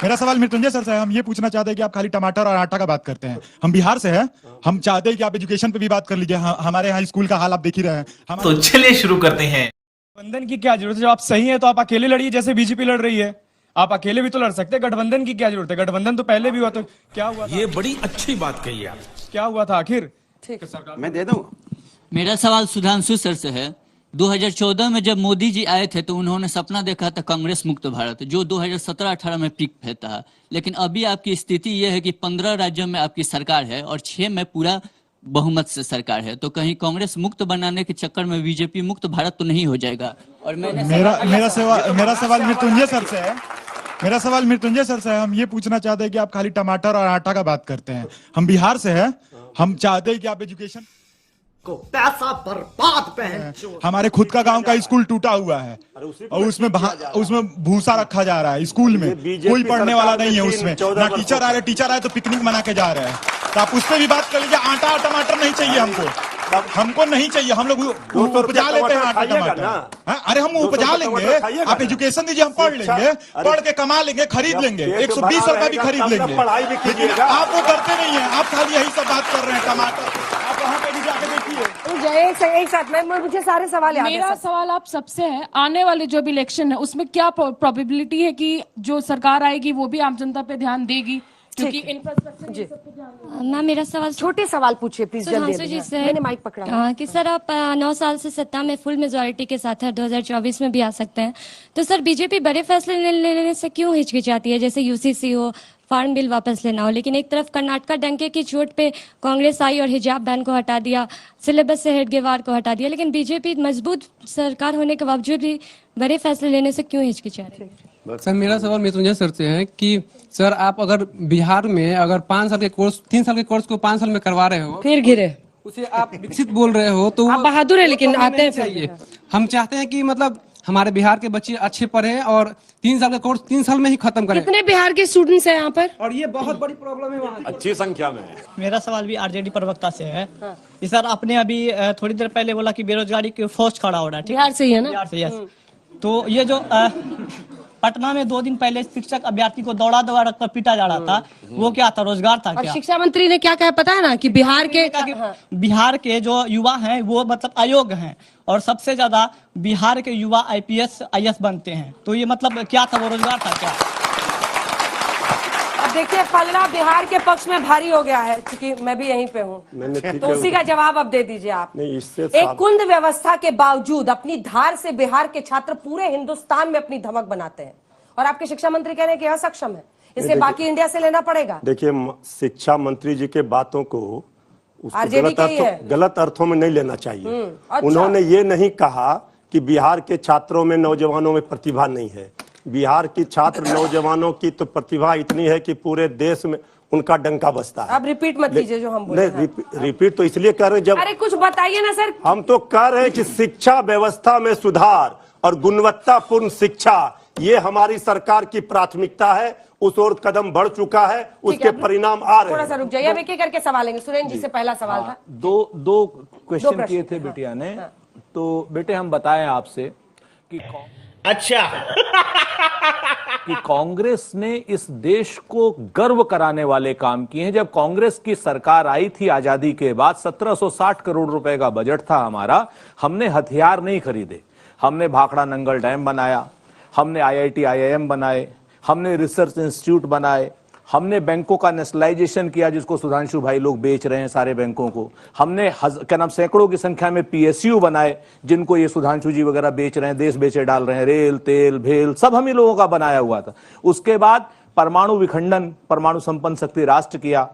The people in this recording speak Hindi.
मेरा सवाल मृत्युंजय सर से है। हम ये पूछना चाहते हैं कि आप खाली टमाटर और आटा का बात करते हैं। हम बिहार से हैं। हम चाहते हैं कि आप एजुकेशन पे भी बात कर लीजिए। हमारे यहाँ स्कूल का हाल आप देख ही रहे हैं। तो चलिए शुरू करते हैं। गठबंधन की क्या जरूरत है? जब आप सही है तो आप अकेले लड़िए, जैसे बीजेपी लड़ रही है। आप अकेले भी तो लड़ सकते हैं। गठबंधन की क्या जरूरत है? गठबंधन तो पहले भी हुआ। तो क्या हुआ था? ये बड़ी अच्छी बात कही आप। क्या हुआ था आखिर? ठीक, मैं दे दूं। मेरा सवाल सुधांशु सर से है। 2014 में जब मोदी जी आए थे तो उन्होंने सपना देखा था कांग्रेस मुक्त भारत, जो 2017-18 में पीक पे था। लेकिन अभी आपकी स्थिति यह है कि 15 राज्यों में आपकी सरकार है और 6 में पूरा बहुमत से सरकार है। तो कहीं कांग्रेस मुक्त बनाने के चक्कर में बीजेपी मुक्त भारत तो नहीं हो जाएगा? और मेरा सवाल मृत्युंजय सर से है। मेरा सवाल मृत्युंजय सर से है। हम ये पूछना चाहते हैं कि आप खाली टमाटर और आटा का बात करते हैं। हम बिहार से हैं। हम चाहते हैं कि आप एजुकेशन को पैसा बर्बाद पहन। हमारे खुद का गांव का स्कूल टूटा हुआ है और उसमें भूसा रखा जा रहा है। स्कूल में कोई पढ़ने वाला नहीं है। उसमें ना टीचर आए तो पिकनिक मना के जा रहे हैं। तो आप उससे भी बात कर लीजिए। आटा और टमाटर नहीं चाहिए हमको नहीं चाहिए। हम लोग उपजा लेते हैं आटा टमाटर। अरे हम उपजा लेंगे। आप एजुकेशन दीजिए, हम पढ़ लेंगे, पढ़ के कमा लेंगे, खरीद लेंगे। 120 रुपए भी खरीद लेंगे। आप वो करते नहीं है। आप खाली यही सब बात कर रहे हैं। टमाटर आप वहाँ पे भी जाके देखिए। एक साथ मुझे सारे सवाल याद है। मेरा सवाल आप सबसे है, आने वाले जो भी इलेक्शन है उसमें क्या प्रोबेबिलिटी है कि जो सरकार आएगी वो भी आम जनता पे ध्यान देगी? क्योंकि इंफ्रास्ट्रक्चर। मैम मेरा सवाल, छोटे सवाल पूछिए प्लीज जल्दी। जी से मैंने माइक पकड़ा कि सर आप 9 साल से सत्ता में फुल मेजोरिटी के साथ है, 2024 में भी आ सकते हैं। तो सर बीजेपी बड़े फैसले लेने से क्यों हिचकिचाती है? जैसे यूसीसी हो, फार्म बिल वापस लेना हो। लेकिन एक तरफ कर्नाटका डंके की चोट पे कांग्रेस आई और हिजाब बैन को हटा दिया, सिलेबस से हेडगेवार को हटा दिया। लेकिन बीजेपी मजबूत सरकार होने के बावजूद भी बड़े फैसले लेने से क्यों हिचकिचा रही है? सर मेरा सवाल मृत्युंजय सर से है कि सर आप अगर बिहार में अगर 5 साल के कोर्स 3 साल के कोर्स को 5 साल में करवा रहे हो, फिर गिरे, उसे आप विकसित बोल रहे हो तो आप बहादुर है। लेकिन आते हैं चाहिए। हम चाहते हैं कि मतलब हमारे बिहार के बच्चे अच्छे पढ़े और 3 साल का कोर्स 3 साल में ही खत्म करें। कितने बिहार के स्टूडेंट्स हैं यहाँ पर? और ये बहुत बड़ी प्रॉब्लम है वहाँ। अच्छी संख्या में है। मेरा सवाल भी आरजेडी प्रवक्ता से है कि सर आपने अभी थोड़ी देर पहले बोला कि बेरोजगारी की फौज खड़ा हो रहा है। बिहार से ही है ना? बिहार से, यस। तो ये जो पटना में 2 दिन पहले शिक्षक अभ्यर्थी को दौड़ा रखकर पीटा जा रहा था, वो क्या था? रोजगार था क्या? शिक्षा मंत्री ने क्या कहा पता है ना कि बिहार के जो युवा हैं वो मतलब अयोग्य हैं और सबसे ज्यादा बिहार के युवा IPS IAS बनते हैं। तो ये मतलब क्या था? वो रोजगार था क्या? अब देखिए पलड़ा बिहार के पक्ष में भारी हो गया है, क्योंकि मैं भी यहीं पे हूँ। तो उसी का जवाब अब दे दीजिए आप। एक कुंद व्यवस्था के बावजूद अपनी धार से बिहार के छात्र पूरे हिंदुस्तान में अपनी धमक बनाते हैं और आपके शिक्षा मंत्री कह रहे हैं कि असक्षम है, इसे बाकी इंडिया से लेना पड़ेगा। देखिए शिक्षा मंत्री जी के बातों को गलत अर्थों में नहीं लेना चाहिए। अच्छा। उन्होंने ये नहीं कहा कि बिहार के छात्रों में, नौजवानों में प्रतिभा नहीं है। बिहार की छात्र नौजवानों की तो प्रतिभा इतनी है कि पूरे देश में उनका डंका बसता है। अब रिपीट मत कीजिए जो हम बोले। रिपीट तो इसलिए कर रहे हैं जब। अरे कुछ बताइए ना सर। हम तो कह रहे हैं कि शिक्षा व्यवस्था में सुधार और गुणवत्तापूर्ण शिक्षा, ये हमारी सरकार की प्राथमिकता है। उस ओर कदम बढ़ चुका है, उसके परिणाम आ रहे हैं। थोड़ा सा रुक जाइए, अब एक-एक करके सवाल लेंगे। सुरेंद्र जी से पहला सवाल था। दो क्वेश्चन किए थे बिटिया ने। तो बेटे हम बताएं आपसे कि कि कांग्रेस ने इस देश को गर्व कराने वाले काम किए हैं। जब कांग्रेस की सरकार आई थी आजादी के बाद, 1760 करोड़ रुपए का बजट था हमारा। हमने हथियार नहीं खरीदे, हमने भाखड़ा नंगल डैम बनाया, हमने IIT IIM बनाए, हमने रिसर्च इंस्टीट्यूट बनाए, हमने बैंकों का नेशनलाइजेशन किया जिसको सुधांशु भाई लोग बेच रहे हैं सारे बैंकों को। हमने सैकड़ों की संख्या में PSU बनाए जिनको ये सुधांशु जी वगैरह बेच रहे हैं, देश बेचे डाल रहे हैं। रेल, तेल, भेल सब हम ही लोगों का बनाया हुआ था। उसके बाद परमाणु विखंडन, परमाणु संपन्न शक्ति राष्ट्र किया।